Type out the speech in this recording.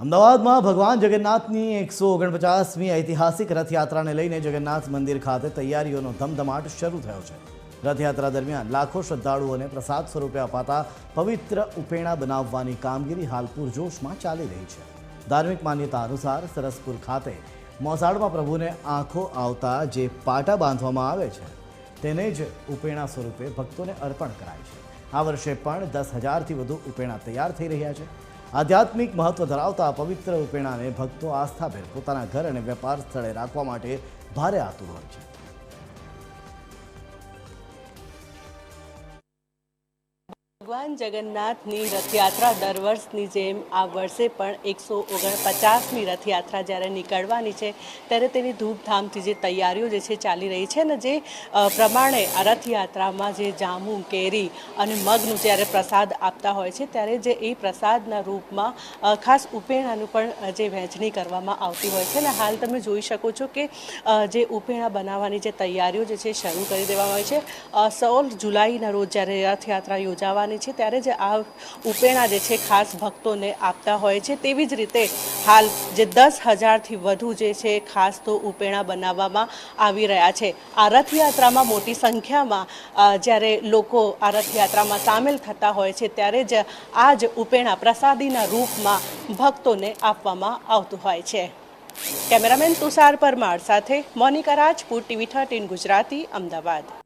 અમદાવાદમાં ભગવાન જગન્નાથની 149મી ઐતિહાસિક રથયાત્રાને લઈને જગન્નાથ મંદિર ખાતે તૈયારીઓનો ધમધમાટ શરૂ થયો છે। રથયાત્રા દરમિયાન લાખો શ્રદ્ધાળુઓને પ્રસાદ સ્વરૂપે અપાતા પવિત્ર ઉપેણા બનાવવાની કામગીરી હાલ પૂરજોશમાં ચાલી રહી છે। ધાર્મિક માન્યતા અનુસાર સરસપુર ખાતે મોસાળમાં પ્રભુને આંખો આવતા જે પાટા બાંધવામાં આવે છે તેને જ ઉપેણા સ્વરૂપે ભક્તોને અર્પણ કરાય છે। આ વર્ષે પણ 10,000થી વધુ ઉપેણા તૈયાર થઈ રહ્યા છે। આધ્યાત્મિક મહત્વ ધરાવતા પવિત્ર ઉપેણાને ભક્તો આસ્થાભેર પોતાના ઘર અને વેપાર સ્થળે રાખવા માટે ભારે આતુર હોય છે। ભગવાન જગન્નાથની રથયાત્રા દર વર્ષની જેમ આ વર્ષે પણ 149મી રથયાત્રા જ્યારે નીકળવાની છે ત્યારે તેની ધૂમધામથી જે તૈયારીઓ જે છે ચાલી રહી છે અને જે પ્રમાણે આ રથયાત્રામાં જે જાંબુ કેરી અને મગનું જ્યારે પ્રસાદ આપતા હોય છે ત્યારે જે એ પ્રસાદના રૂપમાં ખાસ ઉપેણાનું પણ જે વહેંચણી કરવામાં આવતી હોય છે અને હાલ તમે જોઈ શકો છો કે જે ઉપેણા બનાવવાની જે તૈયારીઓ જે છે શરૂ કરી દેવામાં આવી છે। 16 જુલાઈના રોજ જ્યારે રથયાત્રા યોજાવાની છે ત્યારે જે આ ઉપેણા જે છે ખાસ ભક્તોને આપતા હોય છે। તેવી જ રીતે હાલ જે 10,000થી વધુ જે છે ખાસ તો ઉપેણા બનાવવામાં આવી રહ્યા છે। આ રથયાત્રામાં મોટી સંખ્યામાં જ્યારે લોકો આ રથયાત્રામાં સામેલ થતા હોય છે ત્યારે જ આ જ ઉપેણા પ્રસાદીના રૂપમાં ભક્તોને આપવામાં આવતું હોય છે। કેમેરામેન તુષાર પરમાર સાથે મોનિકા રાજપૂત, TV 13 ગુજરાતી, અમદાવાદ।